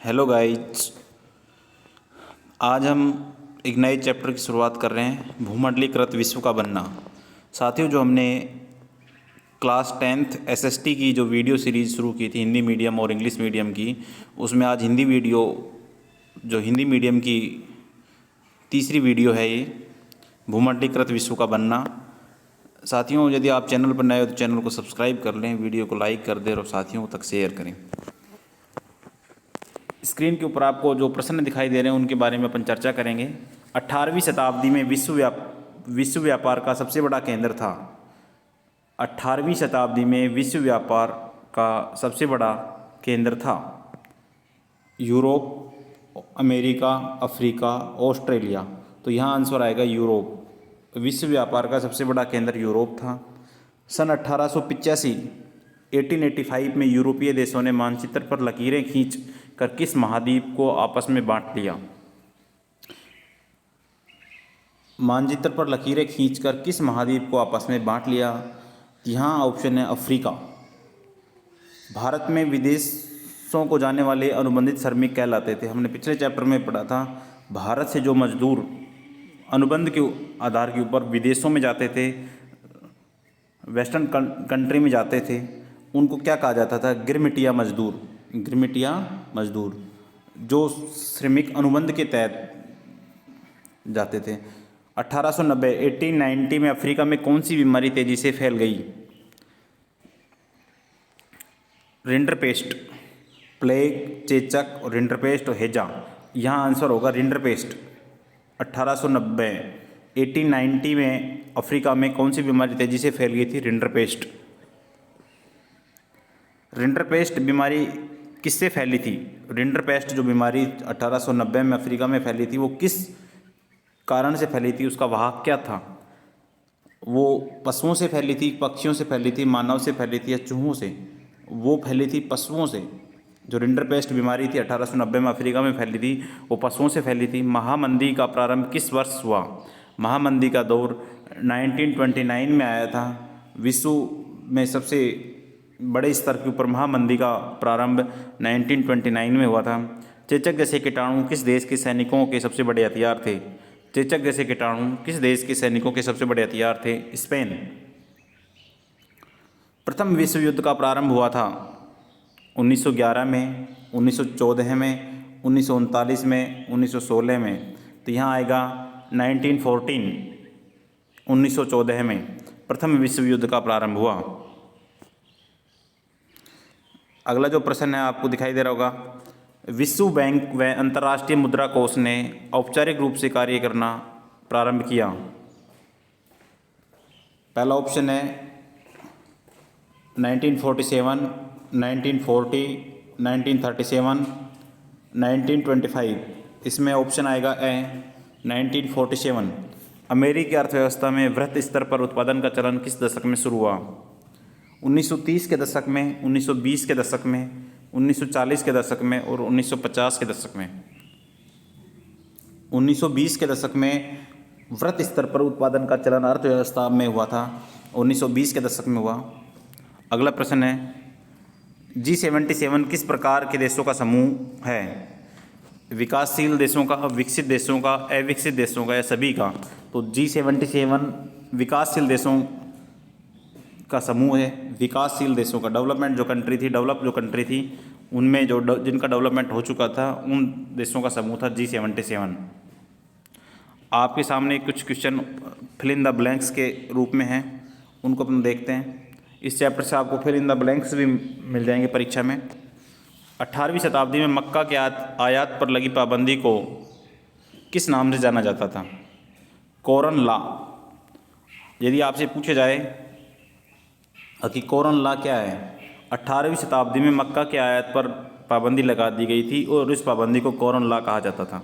Hello guys, आज हम एक नए चैप्टर की शुरुआत कर रहे हैं, भूमंडलीकृत विश्व का बनना। साथियों, जो हमने क्लास 10th एसएसटी की जो वीडियो सीरीज़ शुरू की थी हिंदी मीडियम और इंग्लिश मीडियम की, उसमें आज हिंदी हिंदी मीडियम की तीसरी वीडियो है ये, भूमंडलीकृत विश्व का बनना। साथियों, यदि आप चैनल पर नए हो तो चैनल को सब्सक्राइब कर लें, वीडियो को लाइक कर दें और साथियों तक शेयर करें। स्क्रीन के ऊपर आपको जो प्रश्न दिखाई दे रहे हैं उनके बारे में अपन चर्चा करेंगे। 18वीं शताब्दी में विश्व व्यापार का सबसे बड़ा केंद्र था। 18वीं शताब्दी में विश्व व्यापार का सबसे बड़ा केंद्र था यूरोप, अमेरिका, अफ्रीका, ऑस्ट्रेलिया। तो यहाँ आंसर आएगा यूरोप। विश्व व्यापार का सबसे बड़ा केंद्र यूरोप था। सन 1885 में यूरोपीय देशों ने मानचित्र पर लकीरें खींच कर किस महाद्वीप को आपस में बांट लिया? मानचित्र पर लकीरें खींचकर किस महाद्वीप को आपस में बांट लिया? यहाँ ऑप्शन है अफ्रीका। भारत में विदेशों को जाने वाले अनुबंधित श्रमिक कहलाते थे। हमने पिछले चैप्टर में पढ़ा था, भारत से जो मजदूर अनुबंध के आधार के ऊपर विदेशों में जाते थे, वेस्टर्न कंट्री में जाते थे, उनको क्या कहा जाता था? गिरमिटिया मजदूर। गिरमिटिया मजदूर जो श्रमिक अनुबंध के तहत जाते थे। 1890 में अफ्रीका में कौन सी बीमारी तेजी से फैल गई? रिंडरपेस्ट, प्लेग, चेचक और रिंडरपेस्ट और हैजा। यहाँ आंसर होगा रिंडरपेस्ट। 1890 में अफ्रीका में कौन सी बीमारी तेजी से फैल गई थी? रिंडरपेस्ट। रिंडरपेस्ट बीमारी किससे फैली थी? रिंडरपेस्ट जो बीमारी 1890 में अफ्रीका में फैली थी, वो किस कारण से फैली थी? उसका वाहक क्या था? वो पशुओं से फैली थी, पक्षियों से फैली थी, मानव से फैली थी या चूहों से? वो फैली थी पशुओं से। जो रिंडरपेस्ट बीमारी थी 1890 में अफ्रीका में फैली थी, वो पशुओं से फैली थी। महामंदी का प्रारंभ किस वर्ष हुआ? महामंदी का दौर 1929 में आया था। विश्व में सबसे बड़े स्तर के ऊपर महामंदी का प्रारंभ 1929 में हुआ था। चेचक जैसे कीटाणु किस देश के सैनिकों के सबसे बड़े हथियार थे? चेचक जैसे कीटाणु किस देश के सैनिकों के सबसे बड़े हथियार थे? स्पेन। प्रथम विश्व युद्ध का प्रारंभ हुआ था 1911 में, 1914 में, 1939 में, 1916 में। तो यहाँ आएगा 1914 में प्रथम विश्व युद्ध का प्रारंभ हुआ। अगला जो प्रश्न है आपको दिखाई दे रहा होगा, विश्व बैंक व अंतर्राष्ट्रीय मुद्रा कोष ने औपचारिक रूप से कार्य करना प्रारंभ किया। पहला ऑप्शन है 1947, 1940, 1937, 1925। इसमें ऑप्शन आएगा ए 1947। अमेरिकी अर्थव्यवस्था में वृहत स्तर पर उत्पादन का चलन किस दशक में शुरू हुआ? 1930 के दशक में, 1920 के दशक में, 1940 के दशक में और 1950 के दशक में। 1920 के दशक में वृहत स्तर पर उत्पादन का चलन अर्थव्यवस्था में हुआ था, 1920 के दशक में हुआ। अगला प्रश्न है, G77 किस प्रकार के देशों का समूह है? विकासशील देशों का, विकसित देशों का, अविकसित देशों का या सभी का? तो G77 विकासशील देशों का समूह है। विकासशील देशों का, डेवलप जो कंट्री थी उनमें जिनका डेवलपमेंट हो चुका था, उन देशों का समूह था G77। आपके सामने कुछ question fill in the blanks के रूप में हैं, उनको अपन देखते हैं। इस चैप्टर से आपको फिल इन द ब्लैंक्स भी मिल जाएंगे परीक्षा में। 18वीं शताब्दी में मक्का के आयात पर लगी पाबंदी को किस नाम से जाना जाता था? कोरन लॉ। यदि आपसे पूछा जाए कि कोरन लॉ क्या है, 18वीं शताब्दी में मक्का के आयात पर पाबंदी लगा दी गई थी और इस पाबंदी को कोरन लॉ कहा जाता था।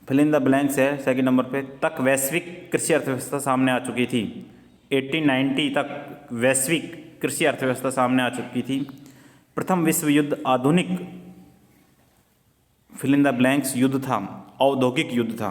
फिल इन द ब्लैंक्स है सेकंड नंबर पे। तक वैश्विक कृषि अर्थव्यवस्था सामने आ चुकी थी। 1890 तक वैश्विक कृषि अर्थव्यवस्था सामने आ चुकी थी। प्रथम विश्व युद्ध आधुनिक फिल इन द ब्लैंक्स युद्ध था, औद्योगिक युद्ध था।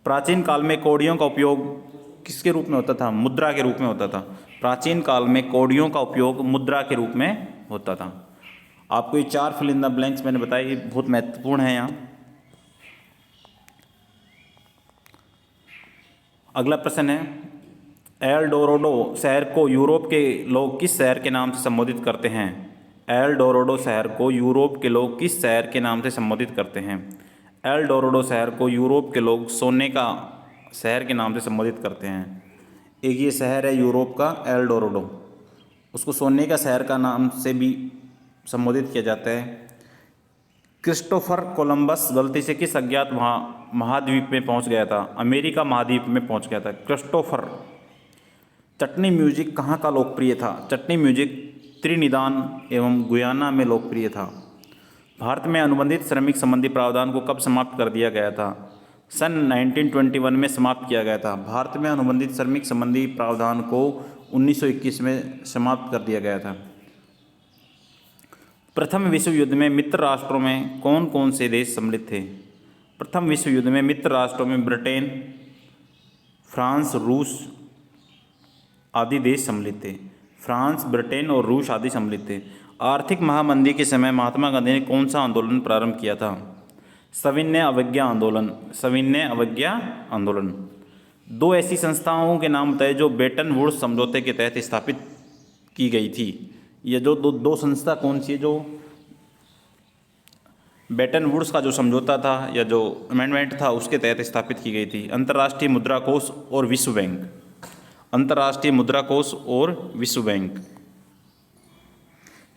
प्राचीन काल में कौड़ियों का उपयोग किसके रूप में होता था? मुद्रा के रूप में होता था। प्राचीन काल में कौड़ियों का उपयोग मुद्रा के रूप में होता था। आपको ये 4 फिल इन द ब्लैंक्स मैंने बताया, ये बहुत महत्वपूर्ण है यहाँ। अगला प्रश्न है, एल डोराडो शहर को यूरोप के लोग किस शहर के नाम से संबोधित करते हैं? एल डोराडो शहर को यूरोप के लोग किस शहर के नाम से संबोधित करते हैं? एल डोराडो शहर को यूरोप के लोग सोने का शहर के नाम से संबोधित करते हैं। एक ये शहर है यूरोप का एल डोराडो, उसको सोने का शहर का नाम से भी संबोधित किया जाता है। क्रिस्टोफर कोलंबस गलती से किस अज्ञात महाद्वीप में पहुंच गया था? अमेरिका महाद्वीप में पहुंच गया था क्रिस्टोफर। चटनी म्यूजिक कहाँ का लोकप्रिय था? चटनी म्यूजिक त्रिनिदाद एवं गुयाना में लोकप्रिय था। भारत में अनुबंधित श्रमिक संबंधी प्रावधान को कब समाप्त कर दिया गया था? सन 1921 में समाप्त किया गया था। भारत में अनुबंधित श्रमिक संबंधी प्रावधान को 1921 में समाप्त कर दिया गया था। प्रथम विश्व युद्ध में मित्र राष्ट्रों में कौन कौन से देश सम्मिलित थे? प्रथम विश्व युद्ध में मित्र राष्ट्रों में ब्रिटेन, फ्रांस, रूस आदि देश सम्मिलित थे। फ्रांस, ब्रिटेन और रूस आदि सम्मिलित थे। आर्थिक महामंदी के समय महात्मा गांधी ने कौन सा आंदोलन प्रारंभ किया था? सविनय अवज्ञा आंदोलन। सविनय अवज्ञा आंदोलन। 2 ऐसी संस्थाओं के नाम बताए जो बेटन वुड्स समझौते के तहत स्थापित की गई थी। ये जो दो संस्था कौन सी है जो बेटन वुड्स का जो समझौता था या जो अमेंडमेंट था उसके तहत स्थापित की गई थी? अंतर्राष्ट्रीय मुद्रा कोष और विश्व बैंक। अंतर्राष्ट्रीय मुद्रा कोष और विश्व बैंक।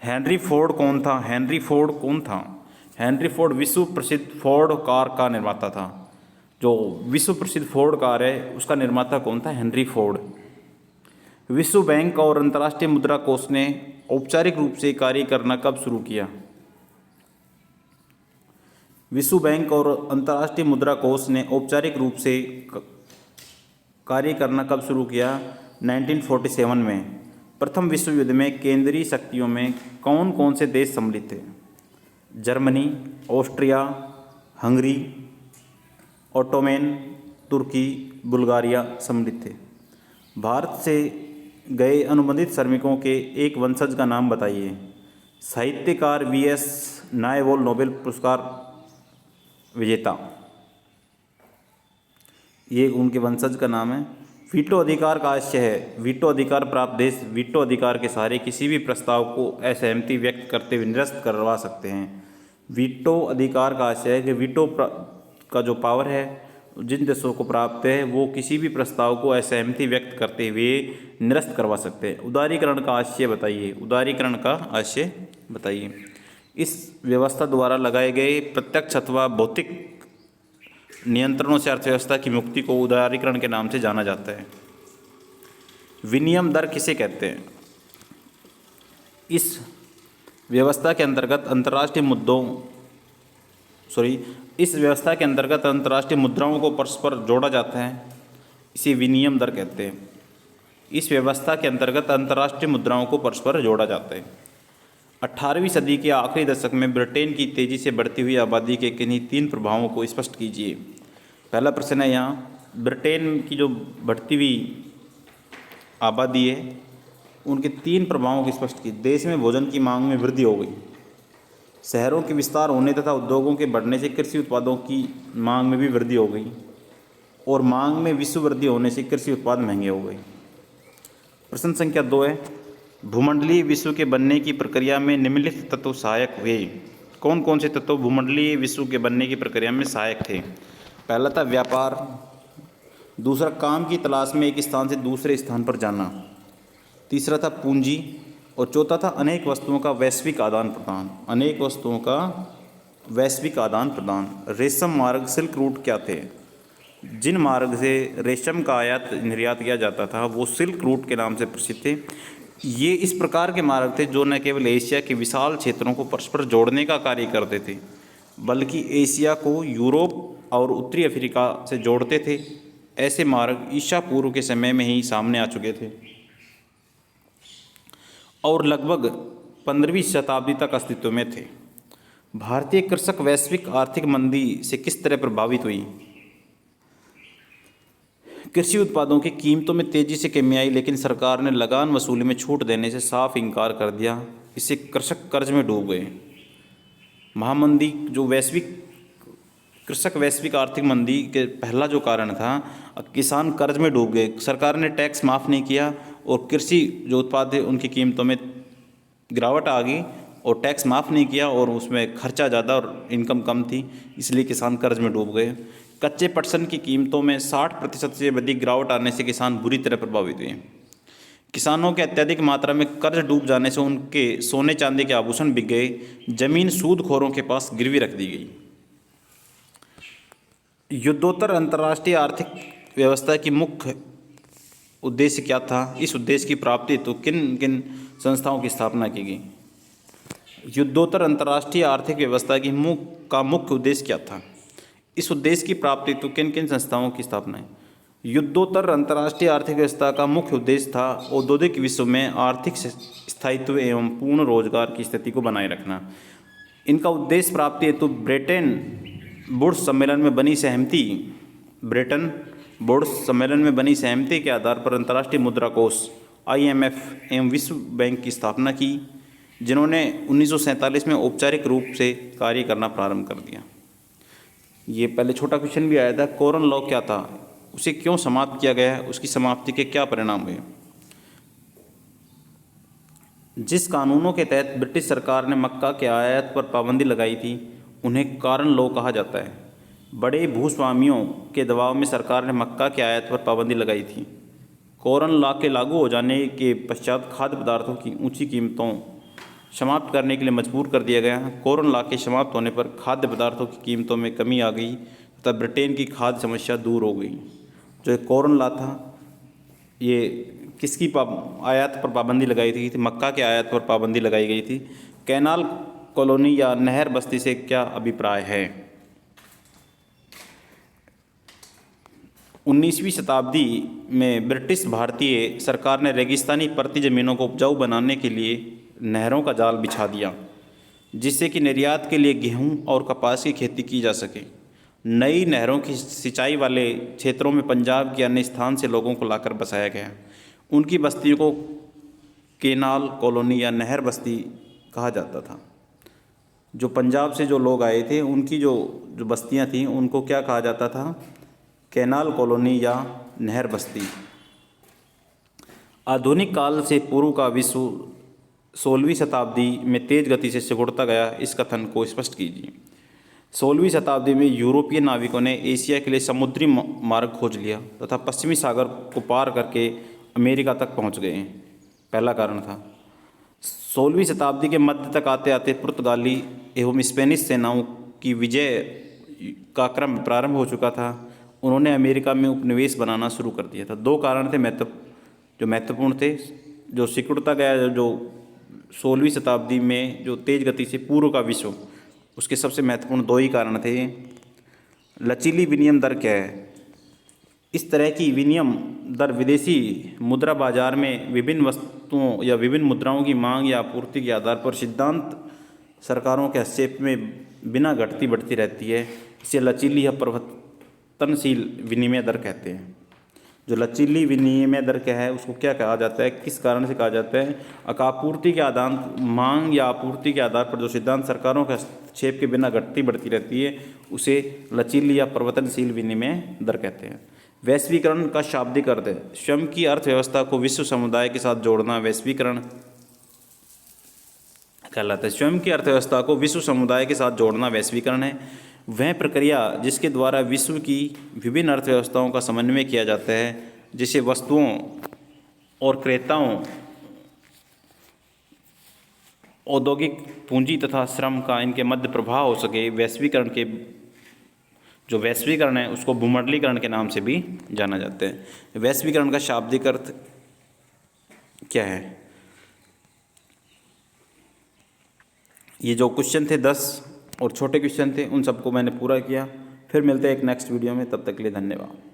हेनरी फोर्ड कौन था? हेनरी फोर्ड कौन था? हेनरी फोर्ड विश्व प्रसिद्ध फोर्ड कार का निर्माता था। जो विश्व प्रसिद्ध फोर्ड कार है उसका निर्माता कौन था? Henry Ford. विश्व बैंक और अंतर्राष्ट्रीय मुद्रा कोष ने औपचारिक रूप से कार्य करना कब शुरू किया? विश्व बैंक और अंतर्राष्ट्रीय मुद्रा कोष ने औपचारिक रूप से कार्य करना कब शुरू किया? 1947 में। प्रथम विश्व युद्ध में केंद्रीय शक्तियों में कौन कौन से देश सम्मिलित थे? जर्मनी, ऑस्ट्रिया, हंगरी, ओटोमन, तुर्की, बुल्गारिया सम्मिलित थे। भारत से गए अनुबंधित श्रमिकों के एक वंशज का नाम बताइए। साहित्यकार वीएस नायवल नोबेल पुरस्कार विजेता, ये उनके वंशज का नाम है। वीटो अधिकार का आशय है। वीटो अधिकार प्राप्त देश वीटो अधिकार के सहारे किसी भी प्रस्ताव को असहमति व्यक्त करते हुए निरस्त करवा सकते हैं। वीटो अधिकार का आशय है कि वीटो का जो पावर है जिन देशों को प्राप्त है वो किसी भी प्रस्ताव को असहमति व्यक्त करते हुए निरस्त करवा सकते हैं। उदारीकरण का आशय बताइए। उदारीकरण का आशय बताइए। इस व्यवस्था द्वारा लगाए गए प्रत्यक्ष अथवा भौतिक नियंत्रणों से अर्थव्यवस्था की मुक्ति को उदारीकरण के नाम से जाना जाता है। विनिमय दर किसे कहते हैं? इस व्यवस्था के अंतर्गत अंतर्राष्ट्रीय मुद्राओं को परस्पर जोड़ा जाता है, इसे विनिमय दर कहते हैं। इस व्यवस्था के अंतर्गत अंतर्राष्ट्रीय मुद्राओं को परस्पर जोड़ा जाता है। 18वीं सदी के आखिरी दशक में ब्रिटेन की तेज़ी से बढ़ती हुई आबादी के किन्हीं 3 प्रभावों को स्पष्ट कीजिए। पहला प्रश्न है यहाँ, ब्रिटेन की जो बढ़ती हुई आबादी है उनके 3 प्रभावों को स्पष्ट की। देश में भोजन की मांग में वृद्धि हो गई। शहरों के विस्तार होने तथा उद्योगों के बढ़ने से कृषि उत्पादों की मांग में भी वृद्धि हो गई और मांग में विश्व वृद्धि होने से कृषि उत्पाद महंगे हो गए। प्रश्न संख्या 2 है, भूमंडलीय विश्व के बनने की प्रक्रिया में निम्नलिखित तत्व सहायक हुए। कौन कौन से तत्व भूमंडलीय विश्व के बनने की प्रक्रिया में सहायक थे? पहला था व्यापार, दूसरा काम की तलाश में एक स्थान से दूसरे स्थान पर जाना, तीसरा था पूंजी और चौथा था अनेक वस्तुओं का वैश्विक आदान प्रदान। अनेक वस्तुओं का वैश्विक आदान प्रदान। रेशम मार्ग सिल्क रूट क्या थे? जिन मार्ग से रेशम का आयात निर्यात किया जाता था वो सिल्क रूट के नाम से प्रसिद्ध थे। ये इस प्रकार के मार्ग थे जो न केवल एशिया के विशाल क्षेत्रों को परस्पर जोड़ने का कार्य करते थे बल्कि एशिया को यूरोप और उत्तरी अफ्रीका से जोड़ते थे। ऐसे मार्ग ईसा पूर्व के समय में ही सामने आ चुके थे और लगभग 15वीं शताब्दी तक अस्तित्व में थे। भारतीय कृषक वैश्विक आर्थिक मंदी से किस तरह प्रभावित हुई? कृषि उत्पादों की कीमतों में तेजी से कमी आई, लेकिन सरकार ने लगान वसूली में छूट देने से साफ इनकार कर दिया। इससे कृषक कर्ज में डूब गए। महामंदी जो कृषक वैश्विक आर्थिक मंदी के पहला जो कारण था, किसान कर्ज में डूब गए। सरकार ने टैक्स माफ़ नहीं किया और कृषि जो उत्पाद थे उनकी कीमतों में गिरावट आ गई, और टैक्स माफ़ नहीं किया और उसमें खर्चा ज़्यादा और इनकम कम थी, इसलिए किसान कर्ज में डूब गए। कच्चे पटसन की कीमतों में 60% से अधिक गिरावट आने से किसान बुरी तरह प्रभावित हुए। किसानों के अत्यधिक मात्रा में कर्ज डूब जाने से उनके सोने चांदी के आभूषण बिक गए, जमीन सूदखोरों के पास गिरवी रख दी गई। युद्धोत्तर अंतर्राष्ट्रीय आर्थिक व्यवस्था की मुख्य उद्देश्य क्या था? इस उद्देश्य की प्राप्ति हेतु किन किन संस्थाओं की स्थापना की गई? युद्धोत्तर अंतर्राष्ट्रीय आर्थिक व्यवस्था की मुख्य उद्देश्य क्या था? इस उद्देश्य की प्राप्ति हेतु किन किन संस्थाओं की स्थापना है? युद्धोत्तर अंतर्राष्ट्रीय आर्थिक व्यवस्था का मुख्य उद्देश्य था औद्योगिक विश्व में आर्थिक स्थायित्व एवं पूर्ण रोजगार की स्थिति को बनाए रखना। इनका उद्देश्य प्राप्ति हेतु ब्रेटन वुड्स सम्मेलन में बनी सहमति के आधार पर अंतर्राष्ट्रीय मुद्रा कोष IMF एवं विश्व बैंक की स्थापना की, जिन्होंने 1947 में औपचारिक रूप से कार्य करना प्रारंभ कर दिया। ये पहले छोटा क्वेश्चन भी आया था, कोरन लॉ क्या था, उसे क्यों समाप्त किया गया है, उसकी समाप्ति के क्या परिणाम हुए? जिस कानूनों के तहत ब्रिटिश सरकार ने मक्का के आयात पर पाबंदी लगाई थी, उन्हें कॉरन लॉ कहा जाता है। बड़े भूस्वामियों के दबाव में सरकार ने मक्का के आयात पर पाबंदी लगाई थी। कॉरन लॉ के लागू हो जाने के पश्चात खाद्य पदार्थों की ऊंची कीमतों समाप्त करने के लिए मजबूर कर दिया गया। कॉरन लॉ के समाप्त होने पर खाद्य पदार्थों की कीमतों में कमी आ गई तथा ब्रिटेन की खाद्य समस्या दूर हो गई। जो कॉरन लॉ था, ये किसकी आयात पर पाबंदी लगाई थी? मक्का के आयात पर पाबंदी लगाई गई थी। कैनाल कॉलोनी या नहर बस्ती से क्या अभिप्राय है? 19वीं शताब्दी में ब्रिटिश भारतीय सरकार ने रेगिस्तानी परती ज़मीनों को उपजाऊ बनाने के लिए नहरों का जाल बिछा दिया, जिससे कि निर्यात के लिए गेहूं और कपास की खेती की जा सके। नई नहरों की सिंचाई वाले क्षेत्रों में पंजाब के अन्य स्थान से लोगों को लाकर बसाया गया। उनकी बस्तियों को केनाल कॉलोनी या नहर बस्ती कहा जाता था। जो पंजाब से जो लोग आए थे, उनकी जो बस्तियां थीं, उनको क्या कहा जाता था? कैनाल कॉलोनी या नहर बस्ती। आधुनिक काल से पूर्व का विश्व 16वीं शताब्दी में तेज गति से सिकुड़ता गया, इस कथन को स्पष्ट कीजिए। 16वीं शताब्दी में यूरोपीय नाविकों ने एशिया के लिए समुद्री मार्ग खोज लिया तथा पश्चिमी सागर को पार करके अमेरिका तक पहुंच गए। पहला कारण था। 16वीं शताब्दी के मध्य तक आते आते पुर्तगाली एवं स्पेनिश सेनाओं की विजय का क्रम प्रारंभ हो चुका था। उन्होंने अमेरिका में उपनिवेश बनाना शुरू कर दिया था। दो कारण थे महत्वपूर्ण थे, जो सिकुड़ता गया, जो 16वीं शताब्दी में जो तेज गति से पूर्व का विश्व, उसके सबसे महत्वपूर्ण दो ही कारण थे। लचीली विनिमय दर क्या है? इस तरह की विनिमय दर विदेशी मुद्रा बाजार में विभिन्न वस्तुओं या विभिन्न मुद्राओं की मांग या आपूर्ति के आधार पर सिद्धांत सरकारों के हस्तक्षेप में बिना घटती बढ़ती रहती है। इसे लचीली या परिवर्तनशील विनिमय दर कहते हैं। जो लचीली विनिमय दर क्या है, उसको क्या कहा जाता है, किस कारण से कहा जाता है? आपूर्ति के आदान मांग या आपूर्ति के आधार पर जो सिद्धांत सरकारों के हस्तक्षेप के बिना घटती बढ़ती रहती है, उसे लचीली या परिवर्तनशील विनिमय दर कहते हैं। वैश्वीकरण का शाब्दिक अर्थ है स्वयं की अर्थव्यवस्था को विश्व समुदाय के साथ जोड़ना। वैश्वीकरण कहलाता है। स्वयं की अर्थव्यवस्था को विश्व समुदाय के साथ जोड़ना वैश्वीकरण है। वह प्रक्रिया जिसके द्वारा विश्व की विभिन्न अर्थव्यवस्थाओं का समन्वय किया जाता है, जिससे वस्तुओं और क्रेताओं, औद्योगिक पूंजी तथा श्रम का इनके मध्य प्रभाव हो सके। वैश्वीकरण है, उसको भूमंडलीकरण के नाम से भी जाना जाता है। वैश्वीकरण का शाब्दिक अर्थ क्या है? ये जो क्वेश्चन थे 10 और छोटे क्वेश्चन थे, उन सबको मैंने पूरा किया। फिर मिलते हैं एक नेक्स्ट वीडियो में, तब तक के लिए धन्यवाद।